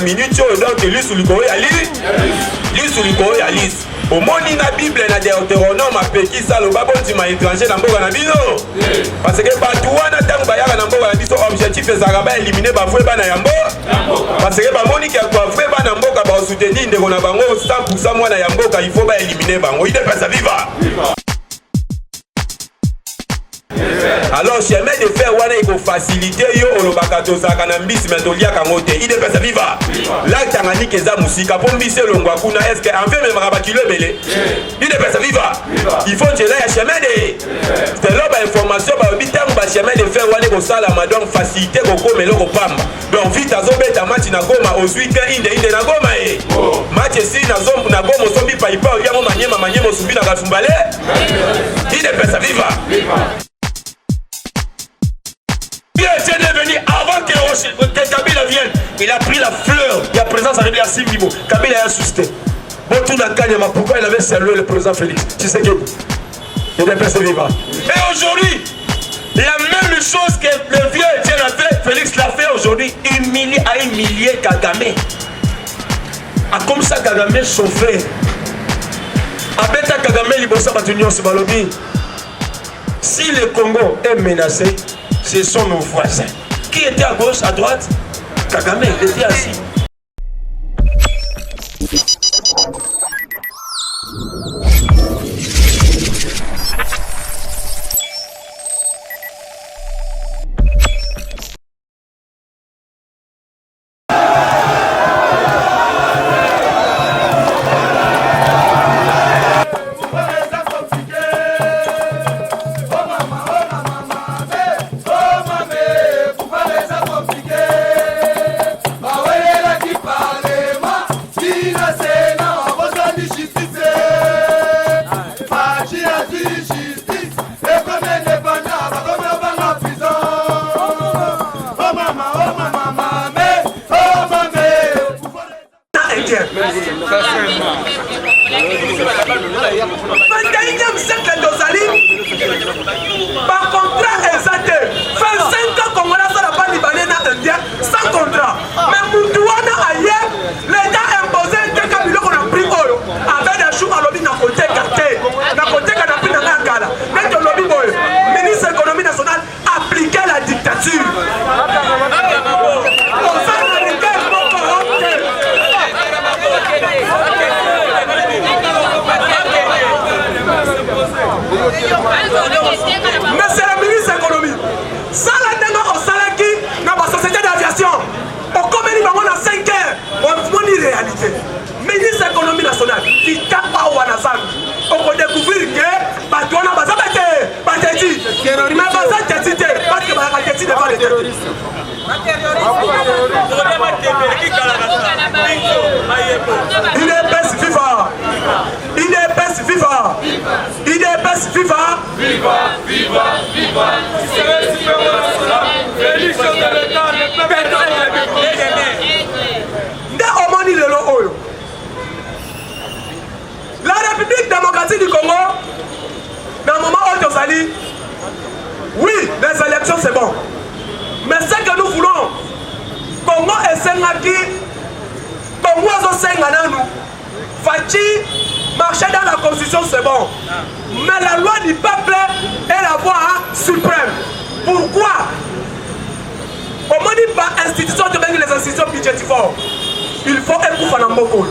minute donc lisu likolo ya lisu likolo ya lisu omoni na Bible na Deutéronome apeki salo babondima étranger na mboka na bino parce que bato wana ntango bayaka na mboka na biso objectif ezalaka baélimine bavue bana ya mboka parce que bamoni ke bavue bana mboka basoutenir ndeko na bango 100% mwana ya mboka il faut baélimine bango idepesa viva. Alors chemin de fer wana il faut faciliter yo olobaka tozaka na mbisi mais toliaka ngo te ide pesa viva la Tanganyika eza musika po mbisi elongwa kuna est-ce que en fait même rabakilo ebele ide pesa viva il faut que là ya chemin de c'est là ba information ba bitango ba chemin de fer wana ko sala donc faciliter ko komelo ko pamba donc vite azobeta match na Goma osuite inde na Goma match si na zombu na Goma sombi pa ipa yango manyema subi na Kafumbale ide pesa viva. C'est devenu avant que Kabila vienne, il a pris la fleur. Il y a présence arrivée à Simbibo. Kabila a suscité. Bon, tout le Kanyama, pourquoi il avait salué le président Félix? Tu sais que il est resté vivant. Et aujourd'hui, la même chose que le vieux Etienne a fait, Félix l'a fait aujourd'hui. Humilier Kagame. Comme ça, Kagame chauffé. Abeta Kagame Libosa Batunion Sibalobi. Si le Congo est menacé, ce sont nos voisins. Qui était à gauche, à droite? Kagame, il était assis. Par contrat exact, 25 ans Congolais sont la bande libanais indien sans contrat. Mais pour Douana ailleurs, l'État imposé un cabilo qu'on a pris avec des choux à lobby n'a côté carté, n'a côté qu'on a pris dans la gala. Mais le lobby boy, ministre de l'économie nationale appliquait la dictature. Monsieur le ministre de l'économie, ça la démarre au Salaki, dans la société d'aviation, au comédie, on a 5 heures, on voit une réalité. Ministre de l'économie nationale, qui tape à Ouanazan, on peut découvrir que Batouana Bazabate, Bateti, mais Bazabate, parce que Bateti n'est pas le terroriste. Il est best viva. Il est best viva. Il est best viva. Viva, viva, viva. Félix de l'État ne peut pas être la République démocratique du Congo, dans le moment où tu as dit, oui, les élections c'est bon. Mais ce que nous voulons, Congo et Senghaki, Congo et Senghananou, Fachi, marcher dans la constitution c'est bon. Mais la loi du peuple est la voie suprême. Pourquoi? Au moment où par institution de les institutions budgétaires, il faut un coup à Mboko.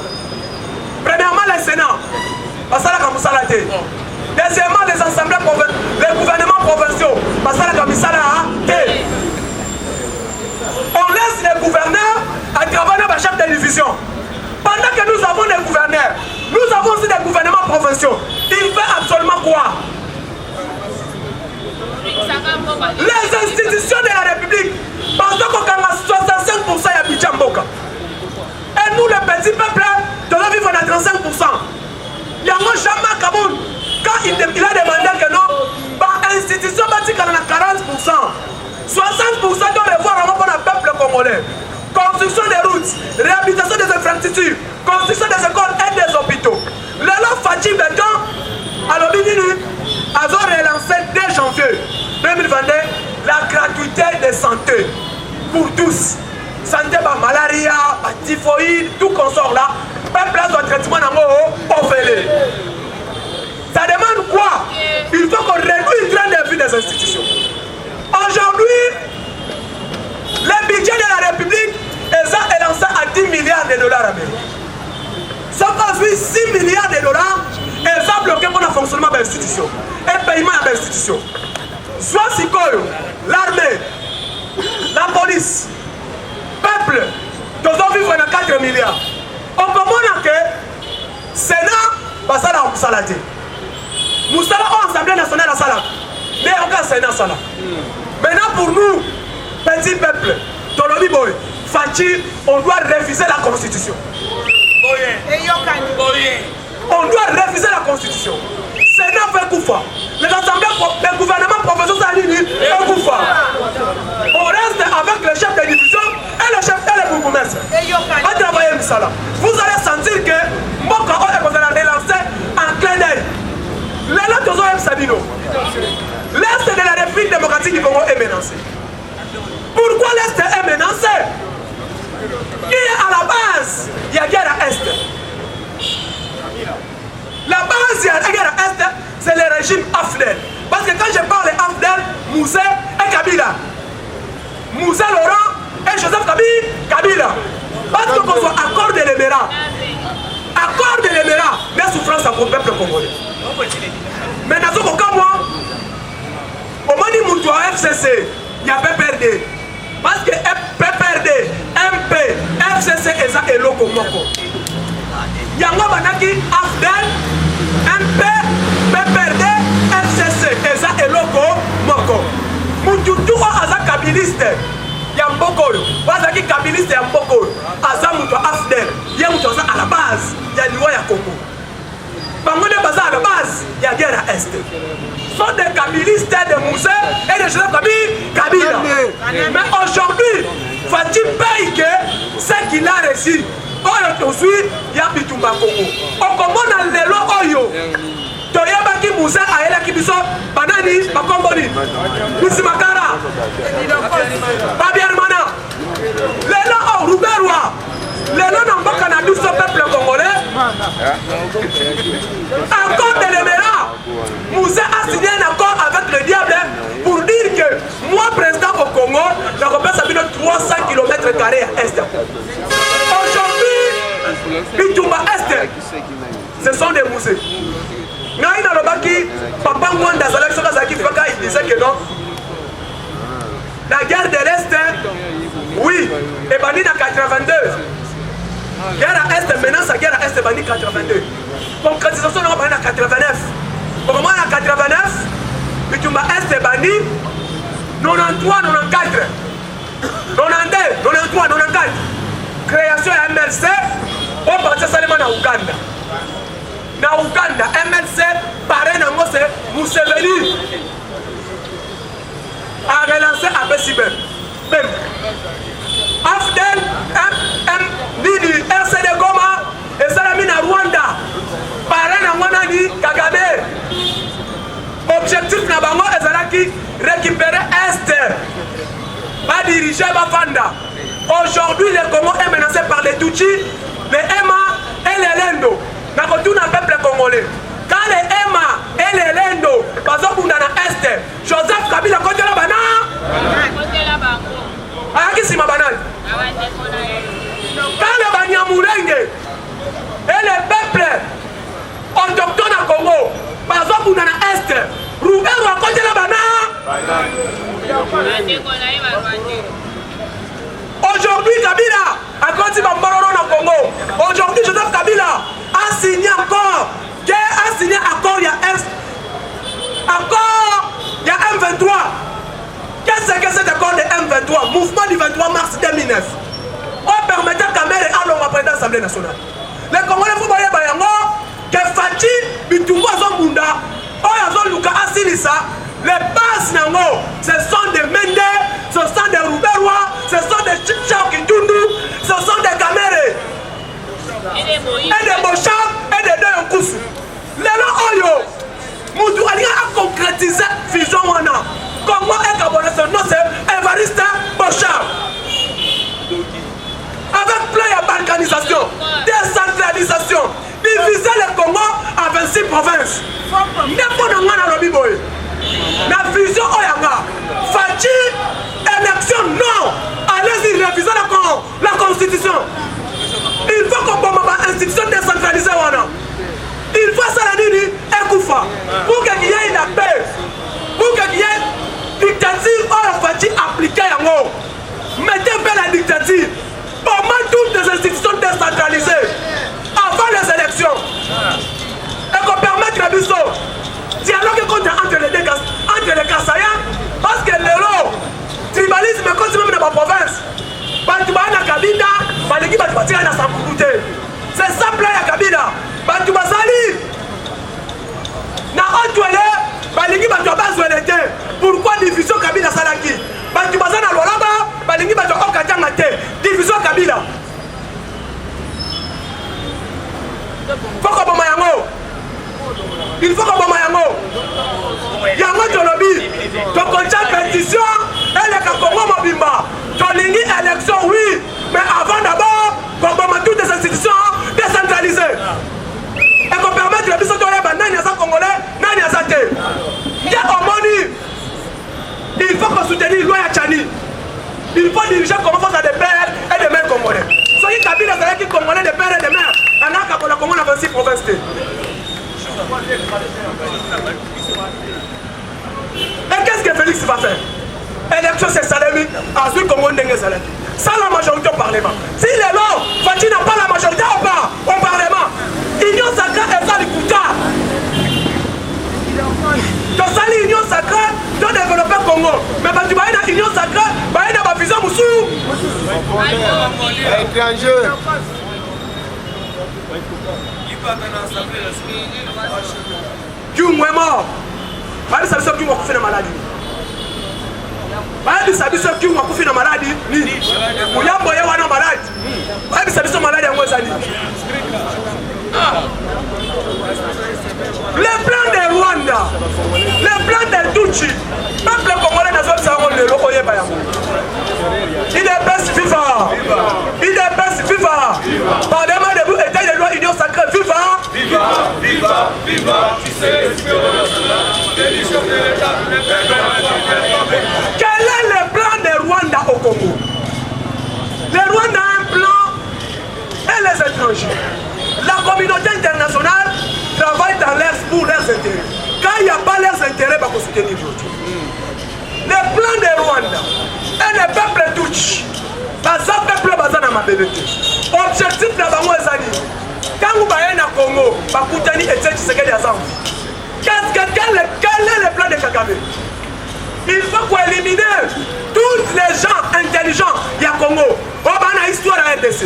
Premièrement, le Sénat, parce que la Kamousalate. Deuxièmement, les assemblées, les gouvernements provinciaux, parce que la Kamousalate. On laisse les gouverneurs à travailler dans chaque télévision. Pendant que nous avons des gouverneurs, nous avons aussi des gouvernements provinciaux. Il fait absolument quoi? Les institutions de la République, parce qu'on a 65% à Bidjamboka. Et nous, le petit peuple, de la vivre à 35%. Il y a jamais Kaboul, quand il a demandé que non, par institution, il y a 40%. 60% doivent les voir avant pour le peuple congolais. Construction des routes, réhabilitation des infrastructures, construction des écoles et des hôpitaux. Le lot Fatih Béton, à l'Obininu, a relancé dès janvier 2022 la gratuité de santé pour tous. santé, malaria, typhoïde, tout consort là, peuple a son traitement au fêlé. Ça demande quoi? Il faut qu'on réduise le train de vie des institutions. Aujourd'hui, le budget de la République est lancé à 10 milliards de dollars américains. Sauf qu'aujourd'hui, 6 milliards de dollars est bloqué pour le fonctionnement de l'institution et le paiement de l'institution. Soit Sikoyo, l'armée, la police, peuple, nous avons vivre dans 4 milliards. On comprend que le Sénat va faire la salade. Nous sommes en Assemblée nationale à Salah. Mais aucun Sénat Salah. Maintenant pour nous, petit peuple, Tolobi Boy, Fati, on doit refuser la Constitution. On doit refuser la Constitution. Sénat fait Koufa. Les assemblées, le gouvernement professeur Salini fait Koufa. On reste avec le chef de division et le chef et le bourgmestre. On travaille Missala. Vous allez sentir que Moka est relancé en clin d'œil. L'Est de la République démocratique du Congo est menacé. Pourquoi l'Est est menacé? Qui est à la base? Il y a guerre à Est. La base, il y a guerre à Est, c'est le régime Afdel. Parce que quand je parle d'Afdel, Moussé et Kabila. Moussé Laurent et Joseph Kabila. Parce que qu'on soit accord de l'Émirat. Accord de l'Émirat, mais souffrance à mon peuple congolais. Mais dans ce cas, moi, au moment où nous avons FCC, il y a PPRD. Parce que PPRD, MP, FCC et ça est loco moko. Il y a un Afdel, MP, PPRD, FCC et ça est loco moko. Moutou a un kabiliste. Il y a un bokolo. Parce que kabiliste il y a un bokolo. Azamouto Afdel. Il y a un à la base. Il y a l'Ivoire à Congo. Parmi les bases à la base, il y a guerre à Est. Ce sont des kabilistes de Moussé et de Joseph Kabila. Mais aujourd'hui, faut-il payer que ce qu'il a reçu? Aujourd'hui, il y a Bitumba Congo. On commande les lois Oyo. Toyabaki Moussé a elle qui biso banani bakomboni. Misi Makara. Babiarmana. Les lois Rouberwa. Les lois n'ont pas qu'un abus au peuple congolais. Accord de l'Émirat. Moussé a signé un accord avec le diable pour dire que moi, président au Congo, je représente 300 km² à Est. Aujourd'hui, Bitumba Est, ce sont des Moussés. Naïna Lobaki, Papa Mwanda Zalaki il disait que non. La guerre de l'Est, oui, est bannie en 82. Guerre à Est, maintenant sa guerre à Est est bannie en 82. Concrétisation est bannie en 89. Au moment en 89, Bitumba Est est banni 93, 94. 92, 93, 94. Création à MLC, on partit seulement en Ouganda. Dans Ouganda, MLC, pareil, c'est Museveni a relancé à Bessibem. Afdel, Nini, RCD Goma, et Salamina Rwanda. Pareil, Mwanani, Kagame. Objectif Nabango et Zalaki, récupérer Est. Pas diriger Bafanda. Aujourd'hui, le Congo est menacé par les Tutsis, les Ema et les Lendo. Dans le peuple congolais. Quand les Ema et les Lendo, par exemple, dans l'Est, Joseph Kabila côté la banane. Qui c'est ma banane? Quand les Banyamulenge et les peuples autochtones à Congo, par exemple, dans l'Est, Roubert à côté la banane. Aujourd'hui, Kabila a continué à Mororo au Congo. Aujourd'hui, Joseph Kabila a signé encore. A signé accord, il y a M23. Qu'est-ce que cet accord de M23? Mouvement du 23 mars 2009. On permettait à Kamere à l'homme après l'Assemblée nationale. Les Congolais, vous voyez, que Fati, Bitumba Zombunda, Oyazo Luka Asilisa, les bases Nango, ce sont des Mende, ce sont des Rouberois, ce sont des Chichao Kitundu, ce sont des Kamere. Et des Bocham et des Doyonkoussou. Les lois Oyo, Moutou Ali a concrétisé Fusion Wana. Congo et Gabonais, son nom c'est Evariste Bocham. 26 provinces. N'est pas dans la lobby boy. La vision Oyanga. Fachi, élection, non. Allez-y, réviser la constitution. Il faut qu'on bombe une institution décentralisée. Il faut ça la nuit et Koufa. Pour qu'il y ait la paix. Pour qu'il y ait dictature, on va appliquer en haut. Mettez bien la dictature. Au moins toutes les institutions décentralisées. Avant les élections. Et qu'on permette la biseau. Dialogue entre les Kassaïens. Parce que le tribalisme continue même dans ma province. Batubana Kabila, Baliki Batubati na Sankouté. C'est simple ya Kabila. Batubazali. Na Otwele, Baliki Batubazwelete. Pourquoi division Kabila Salaki? Batubazana Lolaba, Baliki Batubokatangate. Division Kabila. Faut qu'on Yango. Il faut qu'on Yango. Yango Tolobi. Donc on tient pétition et les Kakongo Mobimba. Tolingi élection, oui, mais avant d'abord, qu'on bombe toutes les institutions décentralisées. Et qu'on permette le biseau de l'Eba, Nani Asa Congolais, Nani Asa Té. Il y a Omoni. Il faut qu'on soutenir Loya Tchani. Il faut diriger comme face à des pères et des mères congolais. Soyez Kabila, c'est qui congolais des pères et des mères. On a Kakola Congo dans 26 provinces. Et qu'est-ce que Félix va faire? Élection c'est Salemi, Azul Congo Ndenge Salemi. Sans la majorité au Parlement. Si les lois, Fati n'a pas la majorité au Parlement, Union sacrée est ça l'écouta. Tu as sali Union sacrée, tu as développé le Congo. Mais tu vas dans l'Union sacrée, tu vas dans la visa Moussou. Étranger. Qui est mort? Pas de solution qui m'a fait la maladie. Babi sabiso ki mwa kufi na maladi ni Muyambo ye wana maladi babi sabiso maladi ya mweza ni le plan de Rwanda, le plan de Tuchi, peuple congolais n'a pas savoir le logo yeba yango. Il est best FIFA. Il est best FIFA. Parlement de vous état de loi union sacrée FIFA. Viva, viva, viva. Tu sais quel est le plan de Rwanda au Congo? Le Rwanda a un plan et les étrangers. La communauté internationale travaille pour leurs intérêts. Quand il n'y a pas leurs intérêts, il faut soutenir l'autre. Le plan de Rwanda et le peuple Tutsi, le peuple bazana ma bébé. Objectif de la banque est quand vous voyez le Congo, Bakoutani et Tshisekedi Azam. Quel est le plan de Kagame? Il faut qu'on élimine tous les gens intelligents du Congo. On va dans l'histoire de la RDC.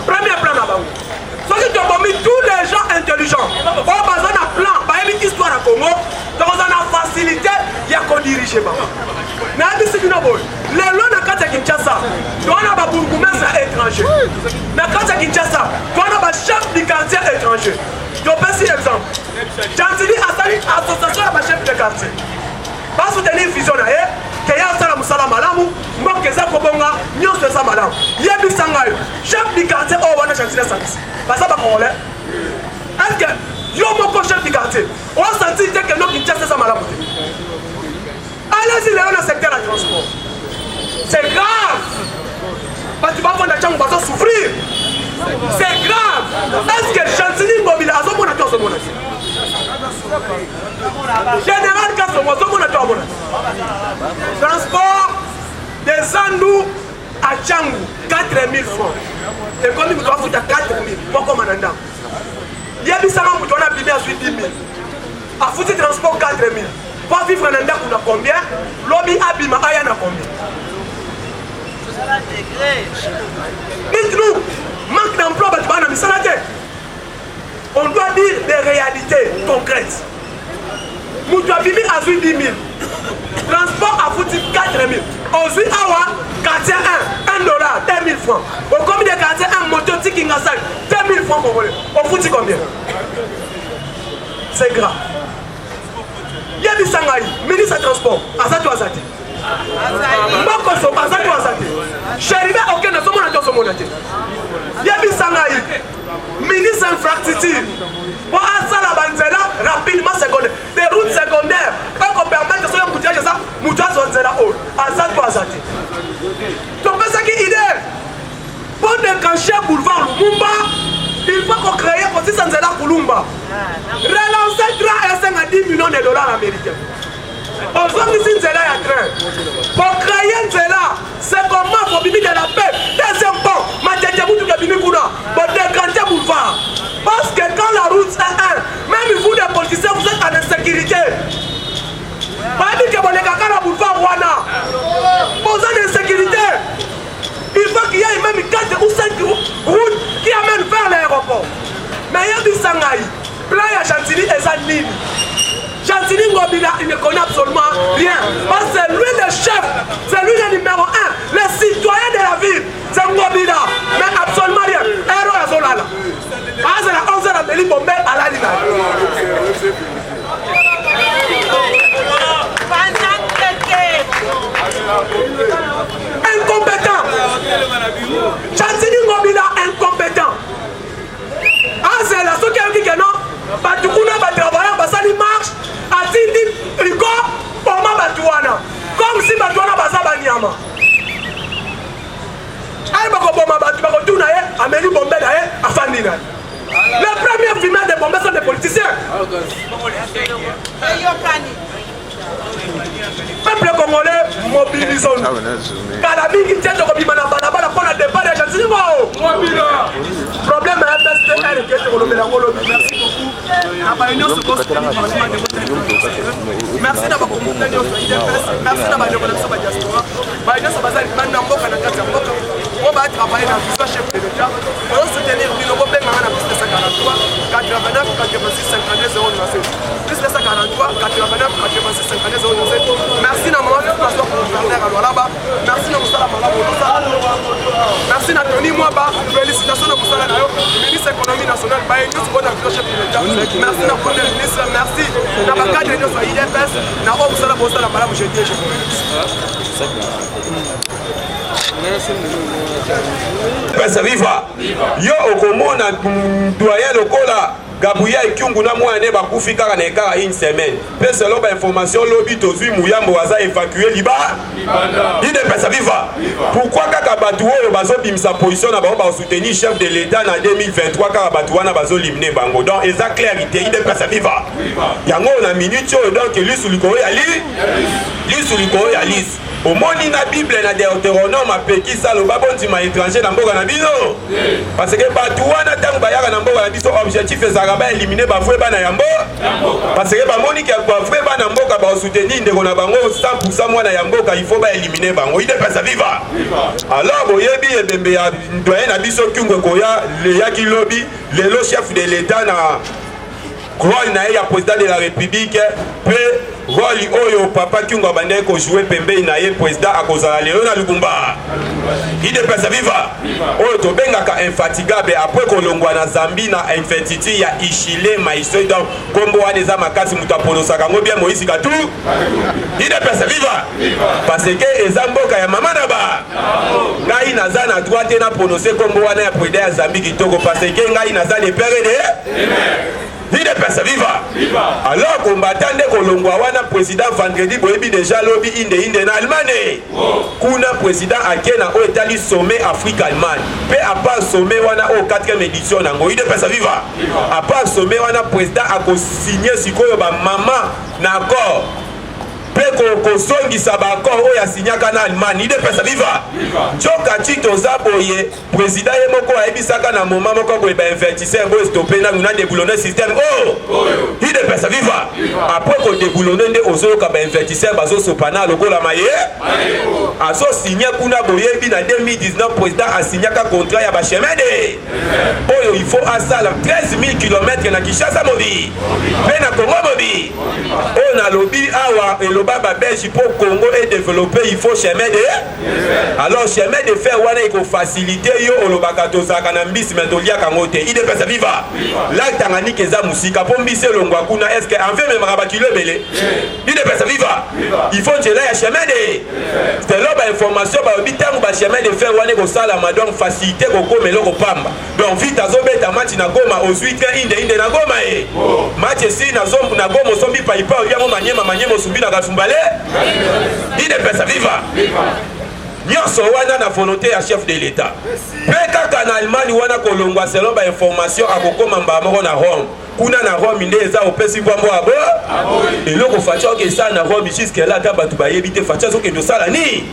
Premier plan là-bas. Ceux qui ont mis tous les gens intelligents. On va dans un plan, par exemple, l'histoire du Congo. Donc on a facilité, il y a qu'on dirige. Les lois de Kata Kinshasa, on a des bourgmestres étrangers. Dans Kata Kinshasa, on a des chefs du quartier étrangers. Je peux citer un exemple. Jantili Asali, association de chefs de quartier. Pas soutenir une vision, qu'il y a un Moussala Malamu, Mokeza Kobonga, Nyos de Samalam. Yebi Sangayo, chef du quartier, oh, on a changé de service. Pas ça, pas congolais. Est-ce que, yo, mon chef du quartier, on a senti que l'homme qui tient ça Malamu. Allez-y, dans le secteur du transport. C'est grave. Parce que tu vas prendre la chambre, on va souffrir. C'est grave. Est-ce que Chantini Mobile a son mon acteur, son mon acteur? Général Kassomo, son mon acteur, mon acteur. Transport des Andou à Tchangou, 4 000 francs. Et comme il doit foutre à 4 000, pourquoi mananda? Il y a des salons qui ont abîmé à 10 000. À foutre transport 4 000. Pour vivre en Anda, on a combien? L'homme abîme à Ayan a combien? Dites-nous, manque d'emploi, on doit dire des réalités concrètes. Moutou abîmé à 10 000. Transport à foutu 4 000. Aujourd'hui, Awa, quartier 1, $1, 10 000 francs. Au commis de quartier 1, moto Tikingasai, 10 000 francs pour voler. On foutu combien? C'est grave. Yebi Sangaï, ministre des Transports, Azatou Azati. Mokoso, Azatou Azati. Chériba, ok, nous sommes en train de monter. Yebi Sangaï, ministre infrastructure. Pour Asa la Banzela, rapidement secondaire. Des routes secondaires. Quand on permet que ce soit un bouteillage, ça, Moutoua Zonzela Hall. Azad ou Azadi. Donc, c'est ça qui est idée. Pour déclencher boulevard Lumumba, il faut qu'on crée aussi Sanzela Kulumba. Relancer train à 10 millions de dollars américains. On voit ici Nzela à train. Pour créer Nzela, c'est comment pour bimi de la paix. Deuxième point, Mathieu tout le bimi Kouna. Pour déclencher boulevard. Parce que quand la route est même vous les politiciens, vous êtes en insécurité. Pas dit que vous n'avez qu'à boulevard Wana. Posez l'insécurité. Il faut qu'il y ait même 4 ou 5 routes qui amènent vers l'aéroport. Mais il y a du Sangaï, Playa Chantilly et Zanine. Chantilly Ngobila, il ne connaît absolument rien. Parce que c'est lui le chef, c'est lui le numéro 1, le citoyen de la ville. C'est Ngobila, mais absolument rien. Héros à Zolala. Ah, c'est la 11h à Béli Bombay à la Lina. Incompétent. Chantilly Ngobila incompétent. Ah, c'est la seule qui est non. Batukuna va travailler, Basali marche. Atindi Rico, Poma Batuana. Comme si Batuana Basaba Niama. Aïe, Bakoboma Batuna, Amélie Bombay, Afandina. Les premiers filmeurs de Bombay sont des politiciens. Peuple congolais, mobilisons-nous. Kalami qui tient le Robimana Balabala pour le départ des gens. Problème est MSTL qui est au Lomé. Merci beaucoup. Merci d'avoir communiqué. Merci d'avoir diaspora. On va travailler dans le chef de l'État. On va soutenir Bilongo Benga dans la piste de 143, 89, 86, 52, 097. Plus de 143, 89, 86, 52, 097. Merci d'avoir fait passer pour le partenaire à là-bas. Merci d'avoir merci Nathalie Mwaba. Félicitations de Moussala Nayo, ministre de l'économie nationale. Chef de l'État. Merci à Premier ministre. Merci à la cadre de l'IDPS. Na Moussala Moussala Bala Mouchetie. Pesa viva yo okomona doyen lokola Gabuya Ikyungu na mwana bakufi kaka na ekara une semaine. Pe selon ba information lobby tozui Muyambo waza évacuer liba. Il de pesa viva. Pourquoi kaka batu oyo bazo bimisa position na ba soutenir chef de l'État na 2023 kaka batu wana bazo limner bango. Donc eza clarité il de pesa viva. Yango na minute oyo donc lui sur likoro ya lui sur likoro ya liste. Au moni na Bible na Deutéronome apeki salo babondima étranger na mboka na bino. Parce que batu wana tangu bayaka na mboka na biso objectif ezaka ba éliminer ba fwe bana yambo. Parce que ba moni ki ba fwe bana mboka ba soutenir ndeko na bango 100% mwana ya mboka il faut ba éliminer bango. Il est pas ça viva. Alors boyebi ebembe ya doyen na biso Kyungu koya le yaki lobby le chef de l'État na rôle na ya président de la République pe rôle oyo papa Kyungu abandé ko jouer pembe na ye président akozala leo na Lubumba. Il de pesa viva. Oyo to bengaka infatigable après kolongwa na Zambie na infertilité ya Ishile Maiso donc kombo wana eza makasi muta polosaka ngo bien Moïse Katou. Il de pesa viva. Parce que eza mboka ya mama na ba. Ngai naza na droite na prononcer kombo wana ya président ya Zambie kitoko parce que ngai naza le père de il est pesa viva. Alors combattant de Kolongwa wana président vendredi boyebi déjà lobby inde na Allemagne. Kuna président akena o etali sommet Afrique Allemagne. Pe à part sommet wana au 4e édition nango il est pesa viva. À part sommet wana président ako signer sikoyo ba mama na accord. Ko songisa ba accord o ya signaka na Allemagne ide pesa viva. Joka Chito Zaboye président ye moko ayebisaka na moment moko ko ba investisseur bo stopper na nguna déboulonner système ide pesa viva. Après ko déboulonner nde ozoyoka ba investisseur bazo sopana lokola maye aso signer kuna boyebi na 2019 président a signaka contrat ya ba chemin de oyo il faut asala 13 000 km na Kinshasa mobi pe na Congo mobi o na lobby awa baba belge pour Congo est développé, il faut chemin de. Alors chemin de fer wana il faut faciliter yo olobaka tozaka na mbisi mais tolia kangote. Il est pas viva. Là Tanganyika eza musika pour mbisi longwa kuna est-ce que en fait même rabakilo belé. Il est pas viva. Il faut que là ya chemin de. C'est là ba information ba bitangu ba chemin de fer wana ko sala madon faciliter ko komelo ko pamba. Donc vite azobeta match na Goma aux 8 inde na Goma e. Match si na zombu na Goma sombi pa ipa yango manyema subi na Kafumbale. Il est pas viva. Nyonso wana na volonté ya chef de l'État. Peka kana Allemagne wana kolongwa selon ba information akokoma mbamoko na Rome. Kuna na Rome nde eza opesi bwambo abo. Eloko facha ke sa na Rome jusqu'à là ta batu bayebi te facha soke do sala ni.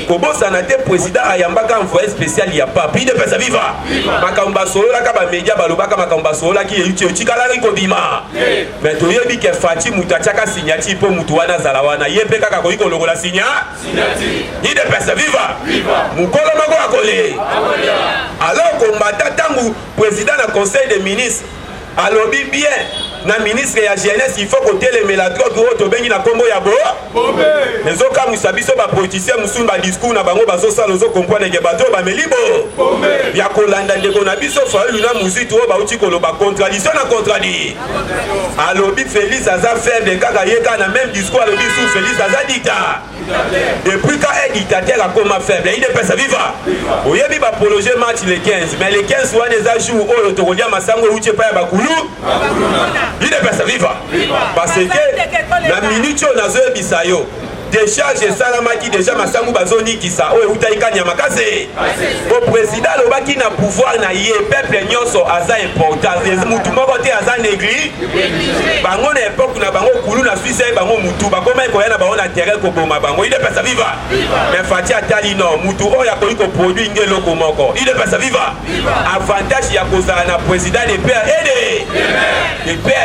Kobosa na te président ayambaka envoyé spécial ya pape. Il est pas viva. Makamba solo la ka ba media balobaka makamba solo la ki yuti otikala ri kobima. Mais to yebi ke fachi mutachaka signati po mutu wana zala wana yepe kaka ko iko lokola signati. Il est pas viva. Mukolo mako akole. Alors combattant tangu président na conseil des ministres alobi bien na ministre ya jeunesse il faut côté les méladrogues to bengi na kombo ya bo nezo ka musabiso ba politicien musunga ba discours na bango bazo sala zo comprendre ke bato ba melibo ya kolanda ndeko na biso fa luna muzito ba uti koloba contradiction na contradit alobi Félix aza faire de kaka yeka na même discours alobi sous Félix aza dictateur depuis quand un dictateur a comme faible il est pas viva oyebi ba prolonger match le 15 mais le 15 wana za jour oyo to kolia masango uti pa ya bakulu il est pas viva parce que la minute on a zo bisayo décharge salamaki déjà masango bazoni kisa oyo utaika nyamakase au président lobaki na pouvoir na ye peuple nyonso aza important mutu moko te aza négli bango na époque na bango kulu na Suisse bango mutu bakoma ko yana bango na terrain ko boma bango il est pas viva mais fati atali non mutu oyo akoli ko produit ngelo ko moko il est pas viva avantage ya kozala na président de père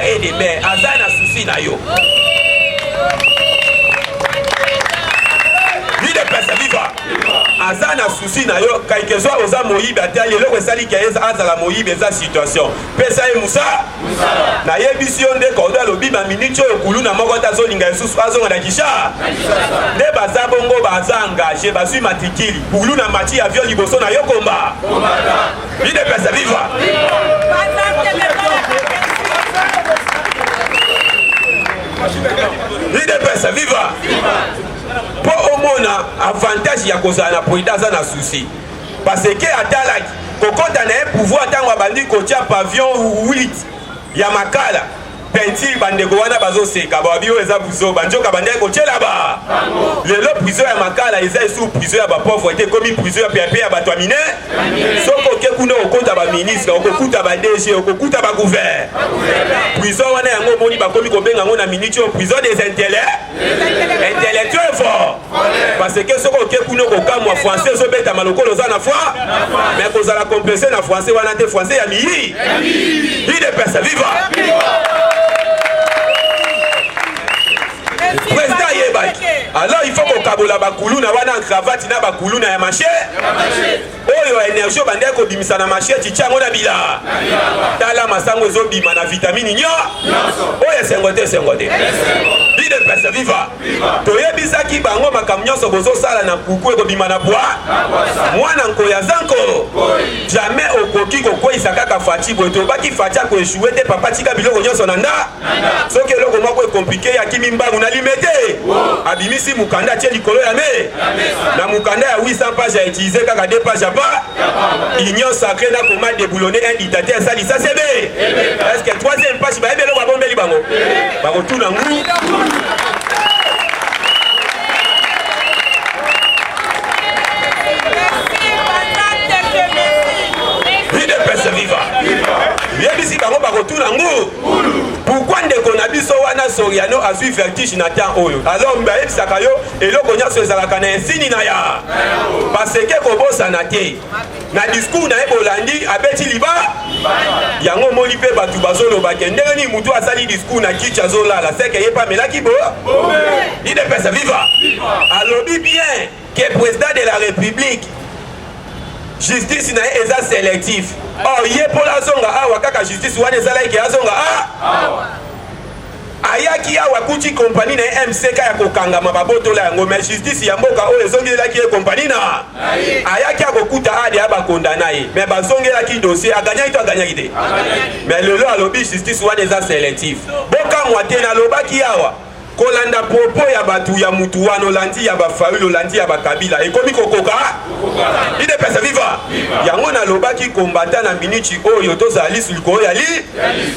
et de mère aza na souci na yo viva azana souci na yo quelque soit oza moyibe atali eloko esali ke azala moyibe eza situation pesa ye musa na yebisi yo nde koda lobi ba minute oyo kulu na moko tazolinga esusu azonga na kisha nde baza bongo baza engagé basui matikili kulu na mati avion liboso na yo komba ide pesa viva ide pesa viva pour au mona avantage ya kozala na président za na souci parce que atalaki kokota na pouvoir tango bandi kotia pavillon 8 ya makala peinture bandeko wana bazoseka babio eza buzo banjoka bandi kotiela ba lelo prison ya makala eza sous prison ya ba pauvreté comme prison ya pepe ya bato amine soko ke kuna okota ba ministre okokuta ba DG okokuta ba gouvernement prison wana yango moni bakomi kobenga ngo na minute prison des intellectuels forts parce que soko ke kuna kokamwa français zo beta malokolo za na foi mais kozala compenser na français wana te français ya miyi il est pas viva président yebaki alors il faut qu'on kabola bakulu na wana cravate na bakulu na ya marché oyo énergie bande ko bimisa na marché tichango na bila tala masango ezo bima na vitamine nyo oyo sengote bide pesa viva to yebisaki bango makamnyoso bozo sala na kuku ko bima na bois mwana nkoya zanko jamais okoki ko koisa kaka fati boto baki fatia ko échouer te papa tika biloko nyoso nanda soki eloko moko compliqué ya kimi mbangu na limité abimisi mukanda tie likolo ya me na mukanda ya 800 pages à utiliser kaka 2 pages à pas union sacrée na comment déboulonner un dictateur ça dit ça c'est bé est-ce que troisième page ba ebelo ba bombeli bango ba ko tuna ngu yebisi bango bakotuna ngu pourquoi ndeko na biso wana Soriano azwi vertige na temps oyo alors mbayebisaka yo eloko nyonso ezalaka na insini na ya parce que kobosana te na discours na ye bolandi abeti liba yango moni mpe bato bazolobake ndenge nini mutu asali discours na kichi azolala seke ye pa amelaki bo ide pesa viva alobi bien que président de la république justice na eza sélectif or ye pola zonga awa kaka justice wana ezala ke azonga ayaki awa kuti compagnie na MCK ya kokangama babotola yango mais justice ya mboka oyo ezongelaki ye compagnie na ayaki akokuta ade abakondana ye mais bazongelaki dossier aganyaki to aganyaki te mais lelo alobi justice wana eza sélectif bokamwa te nalobaki awa kolanda propos ya batu ya mutu wana olandi ya bafamile olandi ya bakabila ekomi kokoka ide pesa viva yango nalobaki kombata na miniti oyo tozali suliko ya li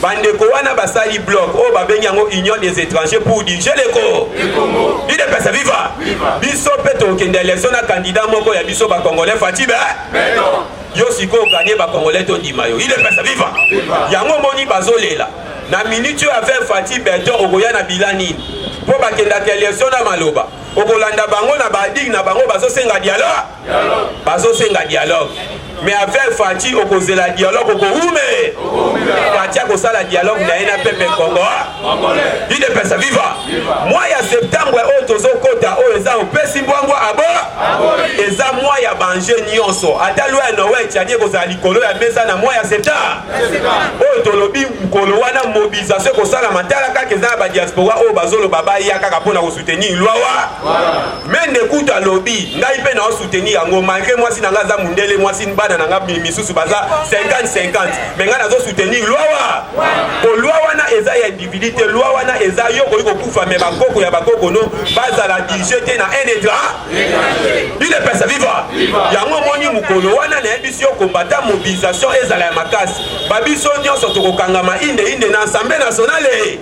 bandeko wana basali bloc oyo babengi yango union des étrangers pour diriger le Congo ide pesa viva biso mpe tokende élection na candidat moko ya biso bakongolais Fatibe yo sikoyo okanye bakongolais tondima yo ide pesa viva yango moni bazolela na miniti oyo affaire Fati Berton okoya na bilani po bakendaka élection na maloba okolanda bango na badig na bango bazosenga dialogue mais affaire Fati okozela dialogue okohume Fati akosala dialogue na ye na pepe Congo ide pesa viva mois ya septembre oyo tozokota oyo eza opesi mbwangwa abo eza mois ya bange nyonso ata lwa ya Noel tianie kozala likolo ya mesa na mois ya septembre oyo tolobi mkolo wana mobilisation kosala matala kaka eza na badiaspora oyo bazoloba baya kaka mpona kosoutenir lwawa mende kuta lobi ngai mpe na osoutenir yango malgré mwasi na nga aza mundele mwasi bana na nga misusu baza 50-50 me nga nazosoutenir lwawa kolwa wana eza ya individu lwa wana eza yo koyi kokufa me bakoko ya bakoko no bazala dirige te na un étranger ile pesa viva yango moni mukolo wana na yebisi yo kombata mobilisation ezala ya makasi babiso nyonso tokokangama inde na assemblée nationale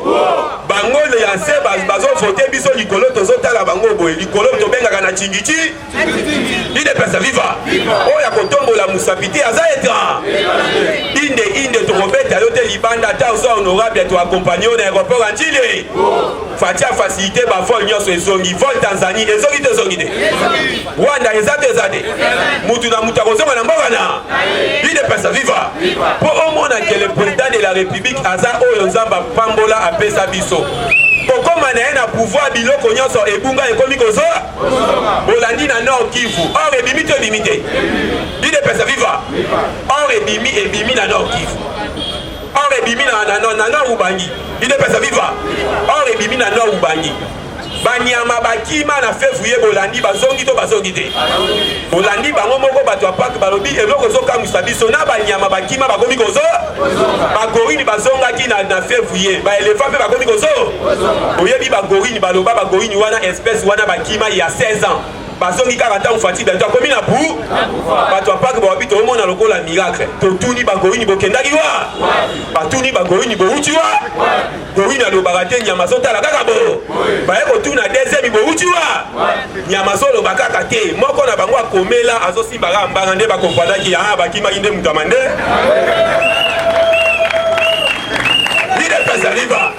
bango le yanse bazovote biso likolo tozotala bango boye likolo tobengaka na chingiti inde pesa viva oyo akotombola musapiti aza etra inde tokobeta yo te libanda ata oza honorable toakompagne yo na aéroport antile Fati facilité bafol nyonso ezongi vol Tanzanie ezongi te ezongi te Rwanda eza te eza te mutu na mutu akozonga na mboka na inde pesa viva po omona ke le président de la république aza oyo nzamba pambola apesa biso kokoma na ye na pouvoir biloko nyonso ebunga ekomi kozo bolandi na Nord Kivu or ebimi to ebimi te ide pesa viva or ebimi na Nord Kivu or ebimi na Nord Ubangi ide pesa viva or ebimi na Nord Ubangi banyama bakima na février bolandi bazongi to bazongi te bolandi bango moko bato apaka balobi eloko zokamwisa biso na banyama bakima bakomi kozo bagorini bazongaki na février baelefa mpe bakomi kozo oyebi bagorini baloba bagorini wana espèce wana bakima ya 16 ans bazongi kaka ntango Fati Berton akomi na pu bato apaka bawabi toomona lokola miracle totuni bagorini bokendaki wa batuni bagorini bouti wa gorini alobaka te nyama zotala kaka bo baye kotuna deuxième bouti wa nyama zoloba kaka te moko na bango akomela azosimbaka mbanga nde bakompanaki bakimaki nde mutu amande ide pesa liva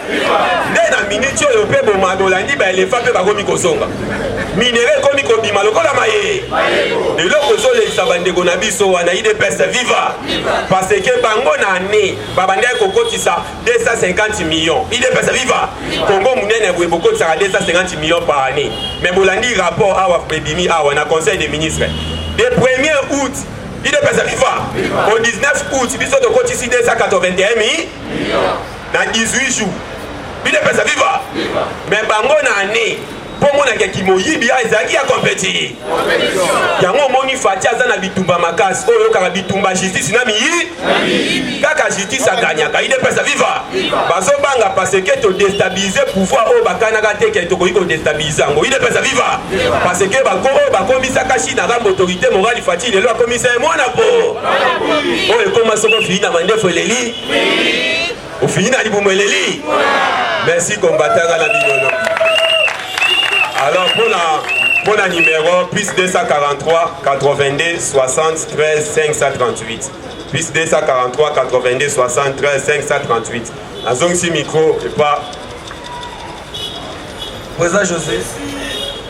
nde na miniti oyo mpe bomadolandi baelefa mpe bakomi kozonga minere ekomi kobima lokola maye eloko ezolekisa bandeko na biso wana ide pesa viva parce que bango na ane babandaki kokotisa 250 millions ide pesa viva Congo munene boye bokotisaka 250 millions par année mais bolandi rapport awa ebimi awa na conseil des ministres de 1er août ide pesa viva au 19 août biso tokotisi 281 millions na 18 jours ide pesa viva mais bango na ane pomonaka kimoyibi ezalaki ya kompeti yango omoni Fati aza na bitumba makasi oyo kaka bitumba justice na miyi kaka justice aganyaka ide pesa viva bazobanga parce que todestabilize pouvoir oyo bakanaka te ke tokoki kodestabilize yango ide pesa viva parce que bako oyo bakomisaka chine akambo autorité morale Fati lelo akomisa ye mwana po oyo ekoma soko ofini na mandefu eleli ofini na libumu eleli merci kombatanga na bilolo. Alors pour la numéro plus 243 82 60 13 538 plus 243 82 60 13 538 la zone si micro et pas Président José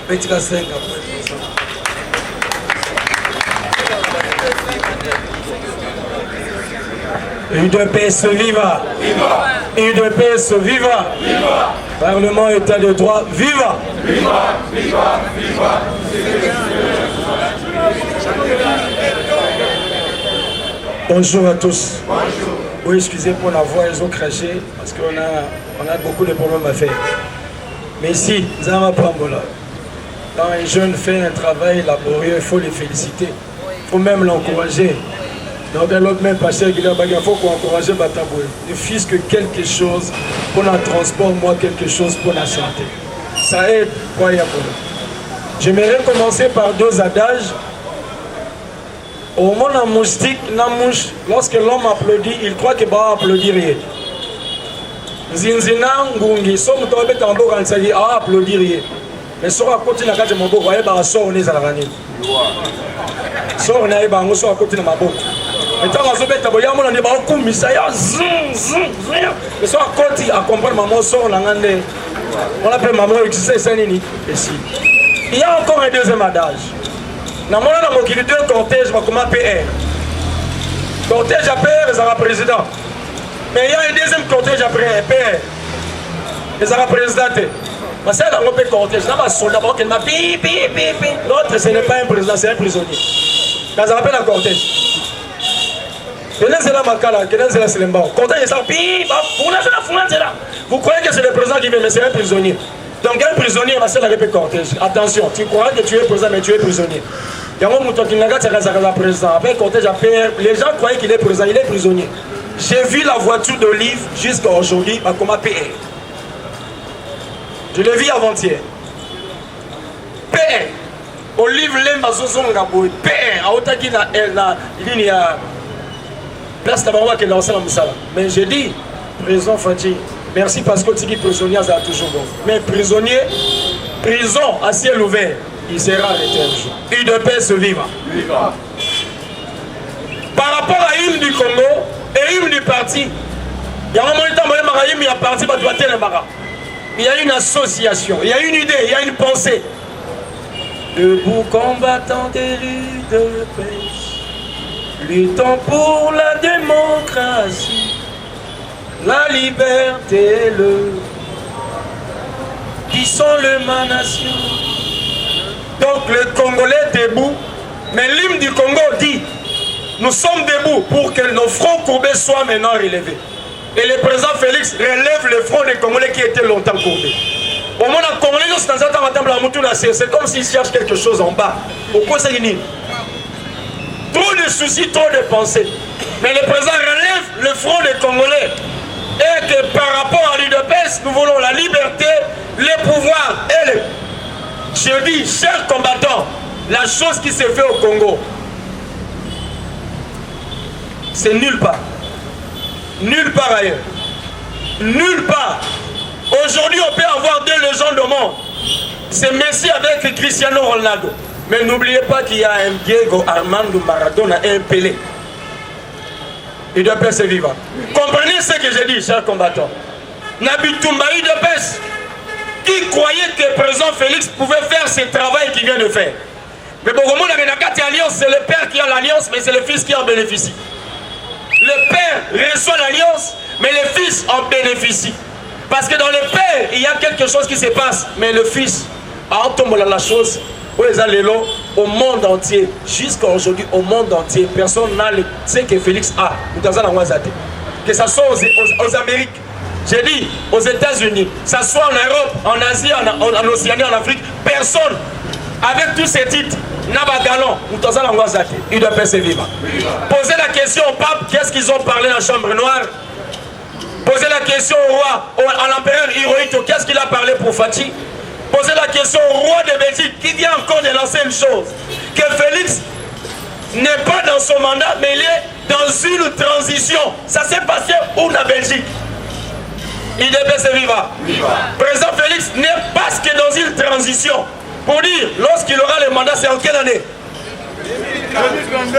petit 5 UDPS viva! UDPS viva! Parlement État de droit viva! Viva! Viva! Viva! Bonjour à tous. Bonjour. Oui, excusez pour la voix, ils ont craché parce qu'on a beaucoup de problèmes à faire. Mais si, Zama Pambola, quand un jeune fait un travail laborieux, il faut les féliciter. Il faut même l'encourager. Donc, l'autre même pasteur qui dit il faut qu'on encourage Bataboué. Ne fût-ce que quelque chose pour le transport, moi quelque chose pour la santé. Ça aide, croyez-moi. J'aimerais commencer par 2 adages. Au moment où moustique, lorsque l'homme applaudit, il croit qu'il va applaudir. Zinzina ngungi, somme toi bête en boca en a applaudir. Mais sur à côté de la carte de mon beau, voyez, bah, sort on est à la vanille. Sort on est à à côté de ma boca. Et tant qu'on se met à boire, on est à un misaya, mais sur à côté à comprendre maman sort on a un on l'appelle maman et c'est ça nini. Il y a encore un deuxième adage. Dans mon deux cortèges, je vais comment PR. Cortège à PR, ils ont président. Mais il y a un deuxième cortège après PR. Ils ont président. Mais c'est dans le cortège, là, soldat, qui m'a pi. L'autre, ce n'est pas un président, c'est un prisonnier. Quand ça rappelle un cortège. C'est là, Makala, c'est là, c'est le bon. Cortège, ça pi, vous croyez que c'est le président qui vient, mais c'est un prisonnier. Donc un prisonnier va se la répéter cortège. Attention, tu crois que tu es président, mais tu es prisonnier. Il y a un mouton qui n'a pas de président. Après cortège, les gens croyaient qu'il est président, il est prisonnier. J'ai vu la voiture d'Olive jusqu'à aujourd'hui à comment PR. Je l'ai vu avant-hier. PR. Olive Lemba Zozonga Boy. PR. A Otaki na ligne à place Tabawa qui est lancé dans Moussala. Mais j'ai dit, président Fati. Merci parce que tu dis prisonnier, ça a toujours bon. Mais prisonnier, prison à ciel ouvert, il sera à l'éternel jour. Il de paix se vivre. Par rapport à l'hymne du Congo et l'hymne du parti, il y a un moment où il y a un parti, il y a une association, il y a une idée, il y a une pensée. Debout combattants des rues de paix, luttons pour la démocratie. La liberté, qui sont ma nation. Donc le Congolais debout, mais l'hymne du Congo dit, nous sommes debout pour que nos fronts courbés soient maintenant relevés. Et le président Félix relève le front des Congolais qui étaient longtemps courbés. Au moment où les Congolais, c'est comme s'ils cherchent quelque chose en bas. Pourquoi c'est une trop de soucis, trop de pensées. Mais le président relève le front des Congolais. Et que par rapport à l'UDPS, nous voulons la liberté, les pouvoirs et les... Je dis, chers combattants, la chose qui s'est faite au Congo, c'est nulle part. Nulle part ailleurs. Nulle part. Aujourd'hui, on peut avoir 2 légendes au monde. C'est Messi avec Cristiano Ronaldo. Mais n'oubliez pas qu'il y a un Diego Armando Maradona et un Pelé. Il doit se vivre. Comprenez ce que je dis, chers combattants. Nabitumba UDPS, qui croyait que le président Félix pouvait faire ce travail qu'il vient de faire. Mais pour le moment, c'est le père qui a l'alliance, mais c'est le fils qui en bénéficie. Le père reçoit l'alliance, mais le fils en bénéficie. Parce que dans le père, il y a quelque chose qui se passe, mais le fils a entendu la chose. Au monde entier, jusqu'à aujourd'hui, au monde entier, personne n'a ce que Félix a. Que ce soit aux Amériques, j'ai dit aux États-Unis, que ce soit en Europe, en Asie, en Océanie, en Afrique, personne avec tous ces titres n'a pas galon. Il doit persévérer. Posez la question au pape, qu'est-ce qu'ils ont parlé dans la chambre noire? Posez la question au roi, à l'empereur Hirohito, qu'est-ce qu'il a parlé pour Fati? Posez la question au roi de Belgique qui vient encore de lancer une chose. Que Félix n'est pas dans son mandat, mais il est dans une transition. Ça s'est passé où la Belgique? Il devait se vivre. Président Félix n'est pas que dans une transition. Pour dire, lorsqu'il aura le mandat, c'est en quelle année? 2022.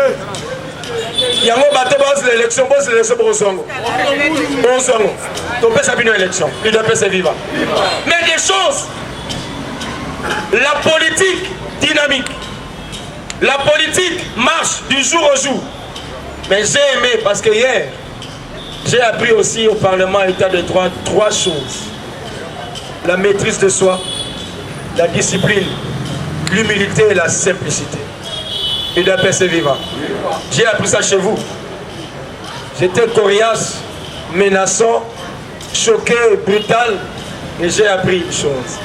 Il y a un bateau pour l'élection, pour l'élection pour Osongo. Donc, c'est une élection. Il devait se vivre. Mais des choses. La politique dynamique. La politique marche du jour au jour. Mais j'ai aimé parce que hier, j'ai appris aussi au Parlement État de droit 3 choses. La maîtrise de soi, la discipline, l'humilité et la simplicité. Et d'après ce vivant. J'ai appris ça chez vous. J'étais coriace, menaçant, choqué, brutal, et j'ai appris une chose.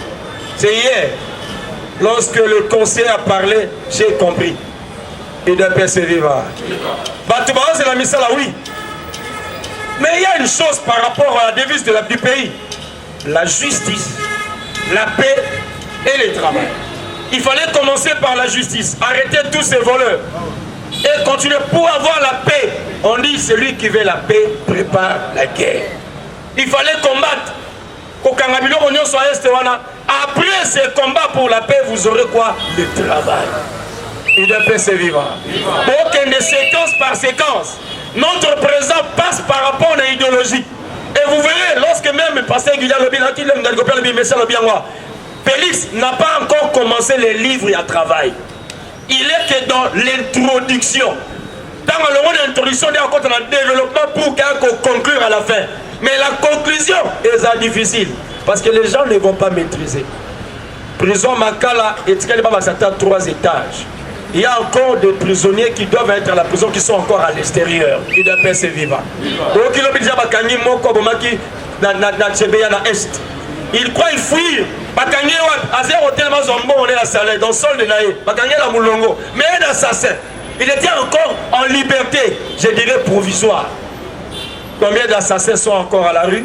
C'est hier, lorsque le conseiller a parlé, j'ai compris. Et de paix se vivra. Batouba, c'est la mission là, oui. Mais il y a une chose par rapport à la devise du pays. La justice, la paix et le travail. Il fallait commencer par la justice, arrêter tous ces voleurs et continuer pour avoir la paix. On dit celui qui veut la paix prépare la guerre. Il fallait combattre. Après ces combats pour la paix, vous aurez quoi? Le travail. Et de paix se vivra. Aucune séquence par séquence. Notre présent passe par rapport à l'idéologie. Et vous verrez, lorsque même le pasteur Guillaume Félix n'a pas encore commencé les livres à travail. Il est que dans l'introduction. Dans le monde d'introduction, il y a encore un développement pour conclure à la fin. Mais la conclusion est difficile. Parce que les gens ne vont pas maîtriser. Prison Makala et 3 étages. Il y a encore des prisonniers qui doivent être à la prison qui sont encore à l'extérieur. Ils doivent paix se vivre. Donc il y a il croit fuir. Dans le sol de Naï. Mais un assassin. Il était encore en liberté, je dirais provisoire. Combien d'assassins sont encore à la rue?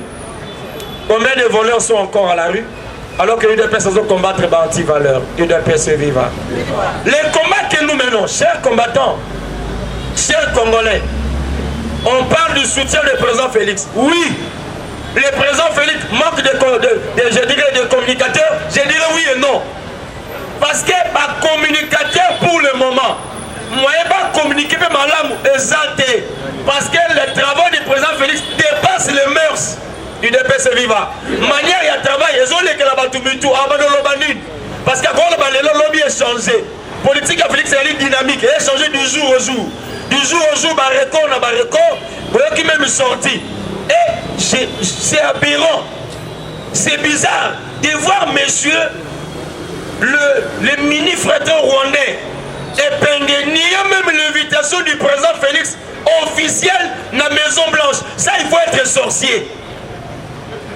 Combien de voleurs sont encore à la rue? Alors que l'UDPS doit combattre les anti-valeurs. l'UDPS vivra. Les combats que nous menons, chers combattants, chers Congolais, on parle du soutien du président Félix. Oui, le président Félix manque de communicateurs. Je dirais oui et non. Parce que par communicateur pour le moment, moi je ne pas communiquer avec ma lame exaltée. Parce que les travaux du président Félix dépassent les mœurs. Il dépasse vivre. Manière de travail, ils ont les que la batubitu, parce que quand le lobby est changé, politique à Félix est dynamique, elle est changée du jour au jour. Du jour au jour, barreco, vous voyez qui même sorti. Et c'est aberrant, c'est bizarre de voir monsieur le mini-frère rwandais épinglé, nier même l'invitation du président Félix officielle dans la Maison Blanche. Ça, il faut être sorcier.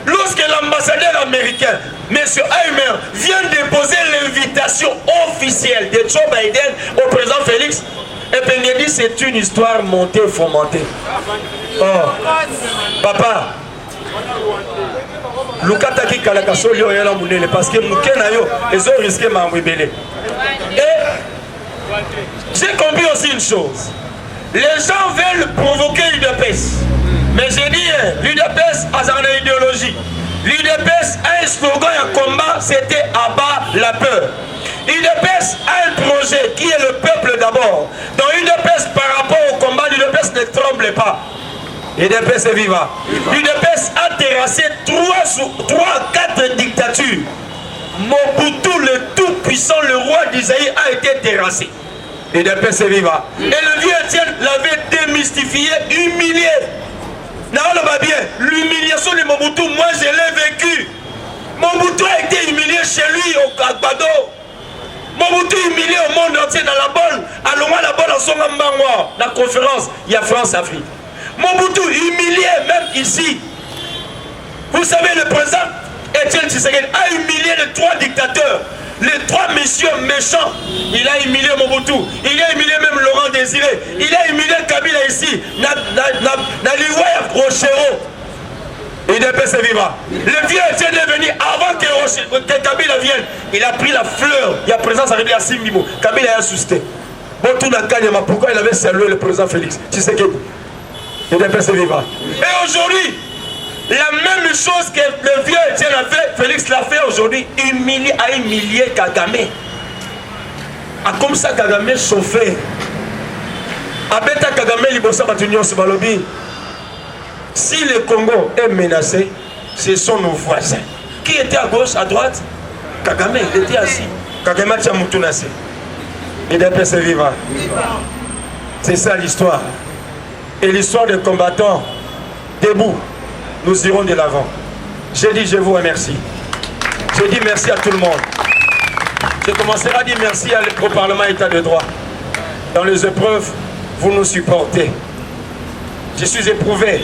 Lorsque l'ambassadeur américain, M. Heimer, vient déposer l'invitation officielle de Joe Biden au président Félix, Epenge dit c'est une histoire montée, fomentée. Oh, papa, Lukataki Kalakaso yo yela munele parce que Mukena yo ils ont risqué m'embêler. Et j'ai compris aussi une chose. Les gens veulent provoquer l'UDPS. Mais j'ai dit, l'UDPS a une idéologie. L'UDPS a un slogan et un combat, c'était abat la peur. L'UDPS a un projet qui est le peuple d'abord. Donc l'UDPS par rapport au combat, l'UDPS ne tremble pas. L'UDPS est vivant. L'UDPS a terrassé 3-4 dictatures. Mobutu, le tout-puissant, le roi d'Isaïe, a été terrassé. L'UDPS est vivant. Et le vieux Étienne l'avait démystifié, humilié. Non, on va bien. L'humiliation de Mobutu, moi je l'ai vécu. Mobutu a été humilié chez lui au Kagbado. Mobutu humilié au monde entier dans la bonne. Allons à la bonne en son Mbangwa. La conférence, il y a France-Afrique. Mobutu humilié même ici. Vous savez, le président Etienne Tshisekedi a humilié les 3 dictateurs. Les 3 messieurs méchants. Il a humilié Mobutu. Il a humilié même Laurent Désiré. Il a humilié Kabila ici. Nalivoya Rochero. Il est passé vivant. Le vieux Etienne est venu avant que Kabila vienne. Il a pris la fleur. Il y a présence arrivée à Simbimo. Kabila a suscité. Bon, tout n'a qu'à dire pourquoi il avait salué le président Félix. Tu sais que il est passé vivant. Et aujourd'hui, la même chose que le vieux Etienne a fait, Félix l'a fait aujourd'hui, a humilié Kagame. Comme ça, Kagame chauffait. Abeta Kagame libosa batunyo subalobi. Si le Congo est menacé, ce sont nos voisins. Qui était à gauche, à droite? Kagame, il était assis. Kagame tient Moutounassi. Il est passé vivant. C'est ça l'histoire. Et l'histoire des combattants debout. Nous irons de l'avant. J'ai dit, je vous remercie. J'ai dit merci à tout le monde. Je commencerai à dire merci au Parlement État de droit. Dans les épreuves, vous nous supportez. Je suis éprouvé,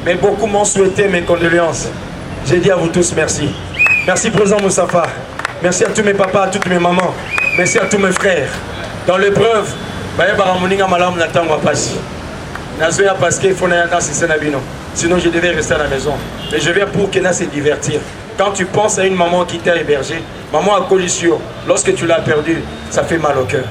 mais beaucoup m'ont souhaité mes condoléances. J'ai dit à vous tous merci. Merci président Moustapha. Merci à tous mes papas, à toutes mes mamans. Merci à tous mes frères. Dans l'épreuve, sinon je devais rester à la maison. Mais je viens pour qu'elle se divertir. Quand tu penses à une maman qui t'a hébergé, maman à Colisio, lorsque tu l'as perdue, ça fait mal au cœur.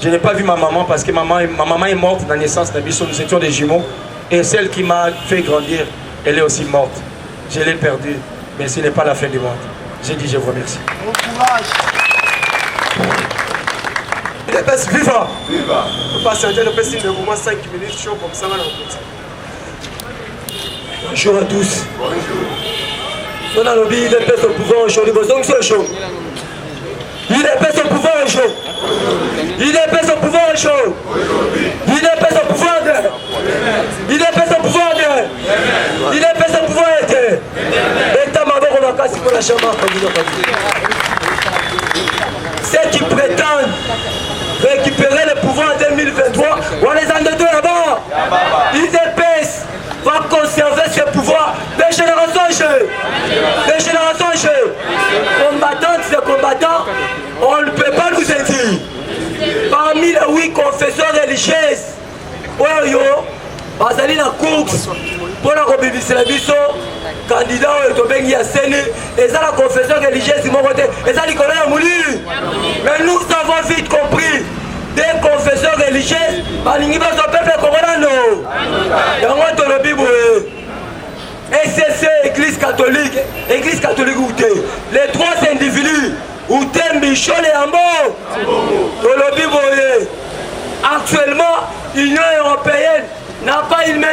Je n'ai pas vu ma maman parce que ma maman est morte dans la naissance d'Abisso. Nous étions des jumeaux. Et celle qui m'a fait grandir, elle est aussi morte. Je l'ai perdue, mais ce n'est pas la fin du monde. J'ai dit, je vous remercie. Bon courage. Viva! Viva! On peut patienter le petit de moment 5 minutes chaud comme ça. Bonjour à tous. On a lobby, il est au pouvoir aujourd'hui. Donc c'est chaud. Il est au pouvoir chaud. Il est au pouvoir chaud. Il est au pouvoir de. Il est au pouvoir de. Il est au pouvoir de. Et t'as ma voix, on a cassé pour la chambre. Ceux qui prétendent récupérer le pouvoir en 2023, on les a endettés là-bas. IDPS va conserver ce pouvoir de génération en jeu. De génération en jeu. Combattantes et combattants, on ne peut pas nous aider. Parmi les 8 confessions religieuses, bazali na course pour la kobibisela biso candidat oyo tobengi ya seni eza la confession religieuse moko te eza likolo ya molili. Mais nous avons vite compris des confessions religieuses balingi bazwa peuple congolano yango tolobi boye ECC église catholique ou te les 3 individus ou te Michel et Ambo tolobi boye actuellement Union européenne n'a pas une même